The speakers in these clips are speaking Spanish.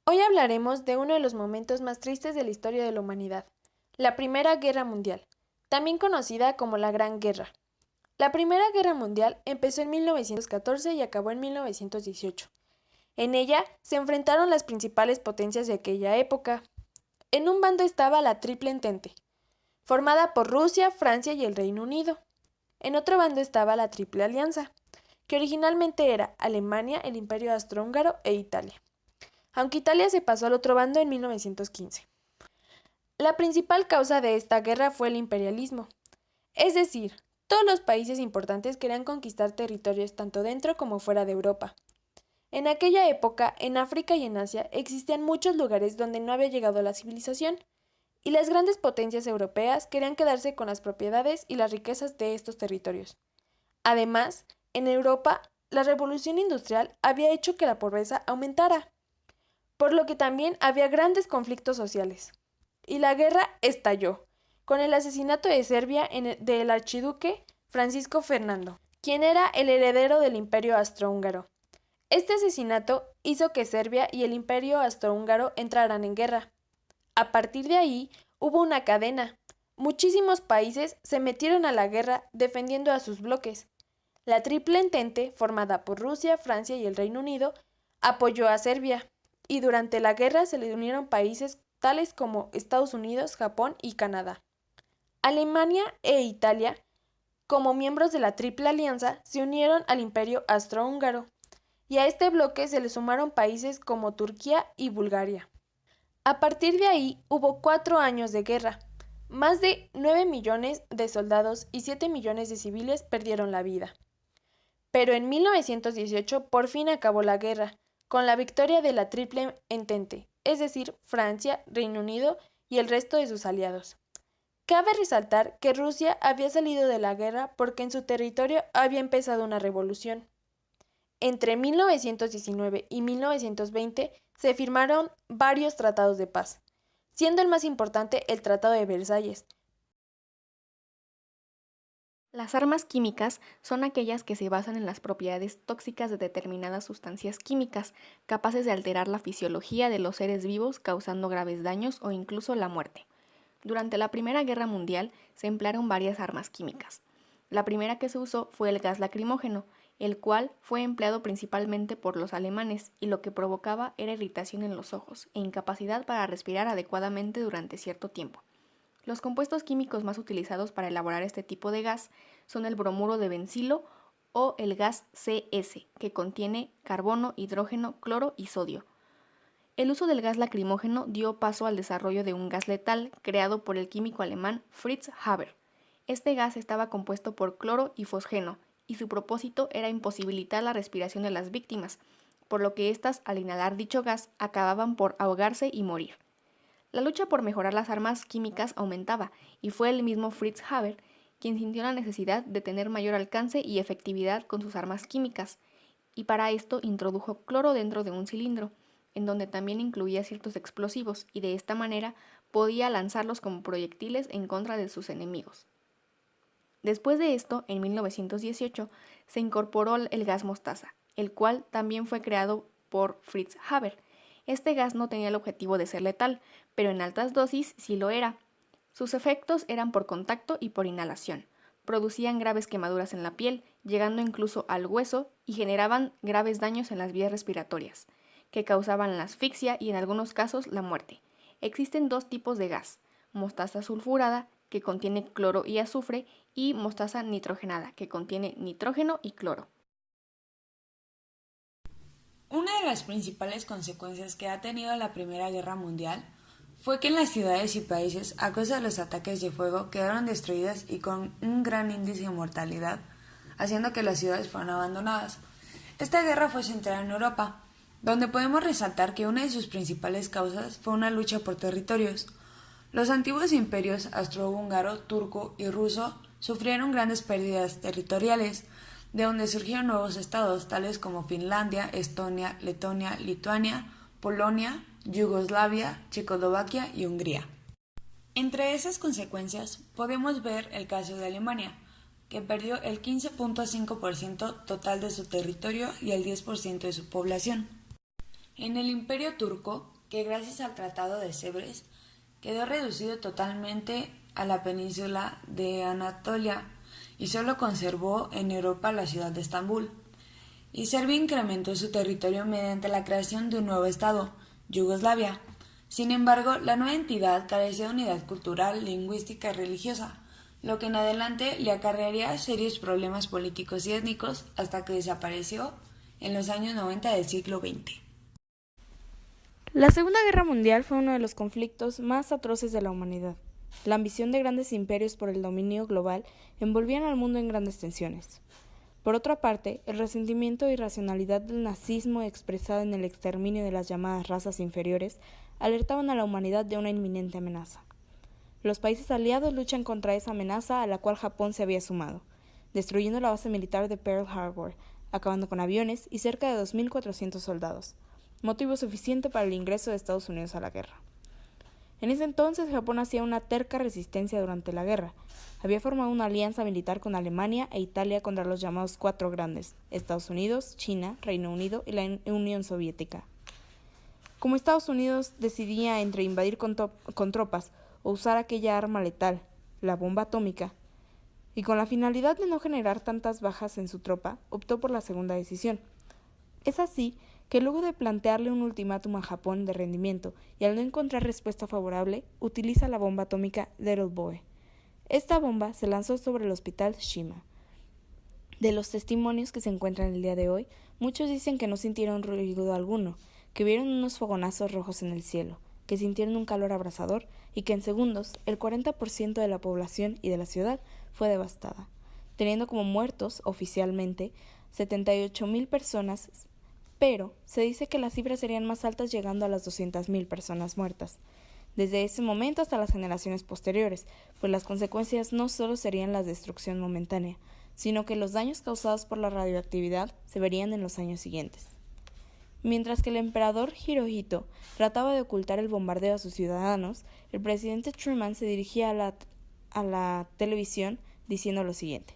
Hoy hablaremos de uno de los momentos más tristes de la historia de la humanidad, la Primera Guerra Mundial, también conocida como la Gran Guerra. La Primera Guerra Mundial empezó en 1914 y acabó en 1918. En ella se enfrentaron las principales potencias de aquella época. En un bando estaba la Triple Entente, formada por Rusia, Francia y el Reino Unido. En otro bando estaba la Triple Alianza, que originalmente era Alemania, el Imperio Austrohúngaro e Italia, aunque Italia se pasó al otro bando en 1915. La principal causa de esta guerra fue el imperialismo, es decir, todos los países importantes querían conquistar territorios tanto dentro como fuera de Europa. En aquella época, en África y en Asia existían muchos lugares donde no había llegado la civilización, y las grandes potencias europeas querían quedarse con las propiedades y las riquezas de estos territorios. Además, en Europa, la revolución industrial había hecho que la pobreza aumentara, por lo que también había grandes conflictos sociales. Y la guerra estalló, con el asesinato de Serbia del archiduque Francisco Fernando, quien era el heredero del Imperio Austrohúngaro. Este asesinato hizo que Serbia y el Imperio Austrohúngaro entraran en guerra. A partir de ahí hubo una cadena. Muchísimos países se metieron a la guerra defendiendo a sus bloques. La Triple Entente, formada por Rusia, Francia y el Reino Unido, apoyó a Serbia, y durante la guerra se le unieron países tales como Estados Unidos, Japón y Canadá. Alemania e Italia, como miembros de la Triple Alianza, se unieron al Imperio Austrohúngaro, y a este bloque se le sumaron países como Turquía y Bulgaria. A partir de ahí hubo 4 años de guerra. Más de 9 millones de soldados y 7 millones de civiles perdieron la vida. Pero en 1918 por fin acabó la guerra, con la victoria de la Triple Entente, es decir, Francia, Reino Unido y el resto de sus aliados. Cabe resaltar que Rusia había salido de la guerra porque en su territorio había empezado una revolución. Entre 1919 y 1920 se firmaron varios tratados de paz, siendo el más importante el Tratado de Versalles. Las armas químicas son aquellas que se basan en las propiedades tóxicas de determinadas sustancias químicas, capaces de alterar la fisiología de los seres vivos, causando graves daños o incluso la muerte. Durante la Primera Guerra Mundial se emplearon varias armas químicas. La primera que se usó fue el gas lacrimógeno, el cual fue empleado principalmente por los alemanes y lo que provocaba era irritación en los ojos e incapacidad para respirar adecuadamente durante cierto tiempo. Los compuestos químicos más utilizados para elaborar este tipo de gas son el bromuro de bencilo o el gas CS, que contiene carbono, hidrógeno, cloro y sodio. El uso del gas lacrimógeno dio paso al desarrollo de un gas letal creado por el químico alemán Fritz Haber. Este gas estaba compuesto por cloro y fosgeno, y su propósito era imposibilitar la respiración de las víctimas, por lo que éstas, al inhalar dicho gas, acababan por ahogarse y morir. La lucha por mejorar las armas químicas aumentaba, y fue el mismo Fritz Haber quien sintió la necesidad de tener mayor alcance y efectividad con sus armas químicas, y para esto introdujo cloro dentro de un cilindro, en donde también incluía ciertos explosivos, y de esta manera podía lanzarlos como proyectiles en contra de sus enemigos. Después de esto, en 1918, se incorporó el gas mostaza, el cual también fue creado por Fritz Haber. Este gas no tenía el objetivo de ser letal, pero en altas dosis sí lo era. Sus efectos eran por contacto y por inhalación. Producían graves quemaduras en la piel, llegando incluso al hueso, y generaban graves daños en las vías respiratorias, que causaban la asfixia y en algunos casos la muerte. Existen dos tipos de gas: mostaza sulfurada, que contiene cloro y azufre, y mostaza nitrogenada, que contiene nitrógeno y cloro. Una de las principales consecuencias que ha tenido la Primera Guerra Mundial fue que en las ciudades y países, a causa de los ataques de fuego, quedaron destruidas y con un gran índice de mortalidad, haciendo que las ciudades fueran abandonadas. Esta guerra fue centrada en Europa, donde podemos resaltar que una de sus principales causas fue una lucha por territorios. Los antiguos imperios austrohúngaro, turco y ruso sufrieron grandes pérdidas territoriales, de donde surgieron nuevos estados tales como Finlandia, Estonia, Letonia, Lituania, Polonia, Yugoslavia, Checoslovaquia y Hungría. Entre esas consecuencias podemos ver el caso de Alemania, que perdió el 15.5% total de su territorio y el 10% de su población. En el Imperio turco, que gracias al Tratado de Sèvres quedó reducido totalmente a la península de Anatolia y solo conservó en Europa la ciudad de Estambul. Y Serbia incrementó su territorio mediante la creación de un nuevo estado, Yugoslavia. Sin embargo, la nueva entidad carecía de unidad cultural, lingüística y religiosa, lo que en adelante le acarrearía serios problemas políticos y étnicos hasta que desapareció en los años 90 del siglo XX. La Segunda Guerra Mundial fue uno de los conflictos más atroces de la humanidad. La ambición de grandes imperios por el dominio global envolvían al mundo en grandes tensiones. Por otra parte, el resentimiento e irracionalidad del nazismo expresado en el exterminio de las llamadas razas inferiores alertaban a la humanidad de una inminente amenaza. Los países aliados luchan contra esa amenaza a la cual Japón se había sumado, destruyendo la base militar de Pearl Harbor, acabando con aviones y cerca de 2.400 soldados, motivo suficiente para el ingreso de Estados Unidos a la guerra. En ese entonces Japón hacía una terca resistencia durante la guerra. Había formado una alianza militar con Alemania e Italia contra los llamados Cuatro Grandes: Estados Unidos, China, Reino Unido y la Unión Soviética. Como Estados Unidos decidía entre invadir con tropas o usar aquella arma letal, la bomba atómica, y con la finalidad de no generar tantas bajas en su tropa, optó por la segunda decisión. Es así que luego de plantearle un ultimátum a Japón de rendimiento y al no encontrar respuesta favorable, utiliza la bomba atómica Little Boy. Esta bomba se lanzó sobre el hospital Shima. De los testimonios que se encuentran el día de hoy, muchos dicen que no sintieron ruido alguno, que vieron unos fogonazos rojos en el cielo, que sintieron un calor abrasador y que en segundos el 40% de la población y de la ciudad fue devastada, teniendo como muertos oficialmente 78,000 personas, pero se dice que las cifras serían más altas llegando a las 200,000 personas muertas. Desde ese momento hasta las generaciones posteriores, pues las consecuencias no solo serían la destrucción momentánea, sino que los daños causados por la radioactividad se verían en los años siguientes. Mientras que el emperador Hirohito trataba de ocultar el bombardeo a sus ciudadanos, el presidente Truman se dirigía a la televisión diciendo lo siguiente: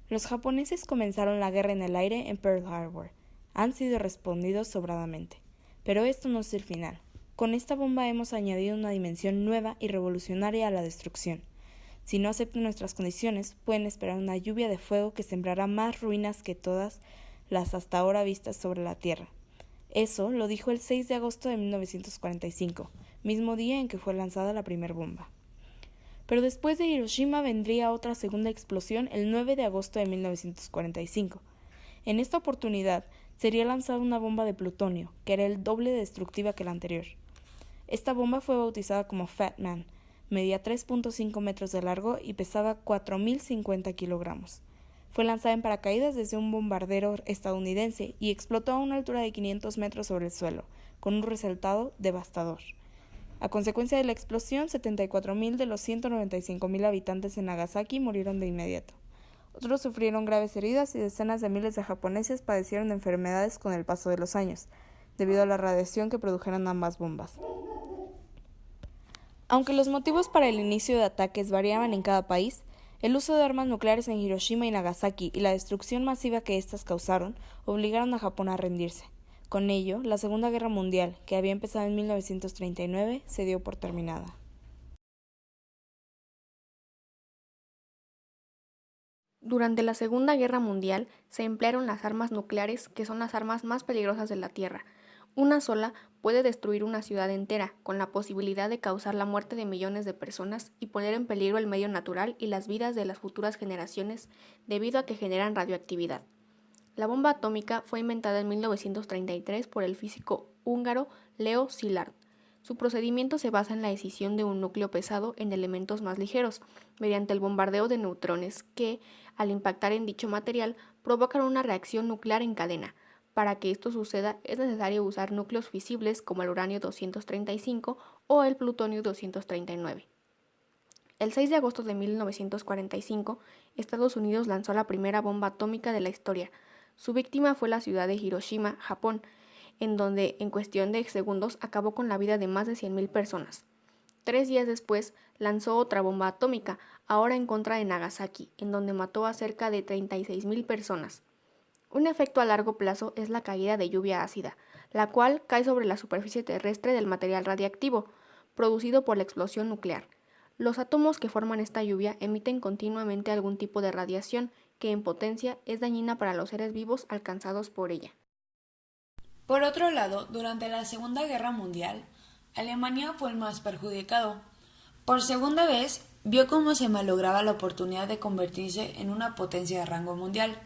los japoneses comenzaron la guerra en el aire en Pearl Harbor. Han sido respondidos sobradamente. Pero esto no es el final. Con esta bomba hemos añadido una dimensión nueva y revolucionaria a la destrucción. Si no aceptan nuestras condiciones, pueden esperar una lluvia de fuego que sembrará más ruinas que todas las hasta ahora vistas sobre la Tierra. Eso lo dijo el 6 de agosto de 1945, mismo día en que fue lanzada la primera bomba. Pero después de Hiroshima vendría otra segunda explosión el 9 de agosto de 1945. En esta oportunidad sería lanzada una bomba de plutonio, que era el doble de destructiva que la anterior. Esta bomba fue bautizada como Fat Man, medía 3.5 metros de largo y pesaba 4.050 kilogramos. Fue lanzada en paracaídas desde un bombardero estadounidense y explotó a una altura de 500 metros sobre el suelo, con un resultado devastador. A consecuencia de la explosión, 74,000 de los 195,000 habitantes en Nagasaki murieron de inmediato. Otros sufrieron graves heridas y decenas de miles de japoneses padecieron enfermedades con el paso de los años, debido a la radiación que produjeron ambas bombas. Aunque los motivos para el inicio de ataques variaban en cada país, el uso de armas nucleares en Hiroshima y Nagasaki y la destrucción masiva que éstas causaron obligaron a Japón a rendirse. Con ello, la Segunda Guerra Mundial, que había empezado en 1939, se dio por terminada. Durante la Segunda Guerra Mundial se emplearon las armas nucleares, que son las armas más peligrosas de la Tierra. Una sola puede destruir una ciudad entera, con la posibilidad de causar la muerte de millones de personas y poner en peligro el medio natural y las vidas de las futuras generaciones debido a que generan radioactividad. La bomba atómica fue inventada en 1933 por el físico húngaro Leo Szilard. Su procedimiento se basa en la escisión de un núcleo pesado en elementos más ligeros, mediante el bombardeo de neutrones que, al impactar en dicho material, provocan una reacción nuclear en cadena. Para que esto suceda es necesario usar núcleos fisibles como el uranio 235 o el plutonio 239. El 6 de agosto de 1945, Estados Unidos lanzó la primera bomba atómica de la historia. Su víctima fue la ciudad de Hiroshima, Japón, en donde, en cuestión de segundos, acabó con la vida de más de 100,000 personas. 3 días después, lanzó otra bomba atómica, ahora en contra de Nagasaki, en donde mató a cerca de 36,000 personas. Un efecto a largo plazo es la caída de lluvia ácida. la cual cae sobre la superficie terrestre del material radiactivo, producido por la explosión nuclear. Los átomos que forman esta lluvia emiten continuamente algún tipo de radiación que en potencia es dañina para los seres vivos alcanzados por ella. Por otro lado, durante la Segunda Guerra Mundial, Alemania fue el más perjudicado. Por segunda vez, vio cómo se malograba la oportunidad de convertirse en una potencia de rango mundial.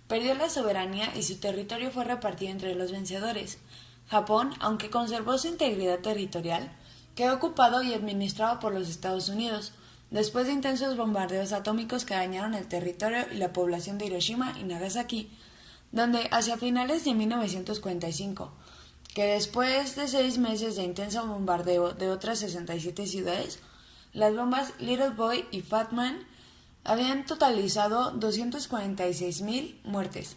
Perdió la soberanía y su territorio fue repartido entre los vencedores. Japón, aunque conservó su integridad territorial, quedó ocupado y administrado por los Estados Unidos, después de intensos bombardeos atómicos que dañaron el territorio y la población de Hiroshima y Nagasaki, donde hacia finales de 1945, que después de 6 meses de intenso bombardeo de otras 67 ciudades, las bombas Little Boy y Fat Man habían totalizado 246.000 muertes.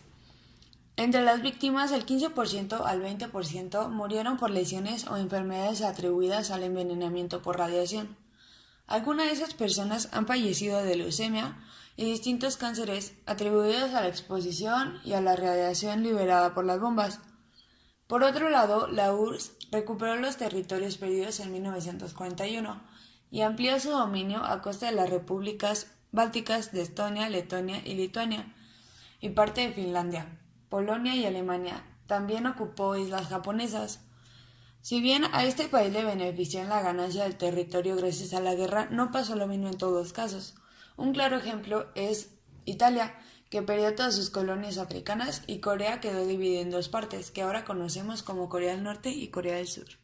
Entre las víctimas, el 15% al 20% murieron por lesiones o enfermedades atribuidas al envenenamiento por radiación. Algunas de esas personas han fallecido de leucemia y distintos cánceres atribuidos a la exposición y a la radiación liberada por las bombas. Por otro lado, la URSS recuperó los territorios perdidos en 1941 y amplió su dominio a costa de las repúblicas bálticas de Estonia, Letonia y Lituania, y parte de Finlandia. Polonia y Alemania también ocupó islas japonesas. Si bien a este país le benefició en la ganancia del territorio gracias a la guerra, no pasó lo mismo en todos los casos. Un claro ejemplo es Italia, que perdió todas sus colonias africanas, y Corea quedó dividida en dos partes, que ahora conocemos como Corea del Norte y Corea del Sur.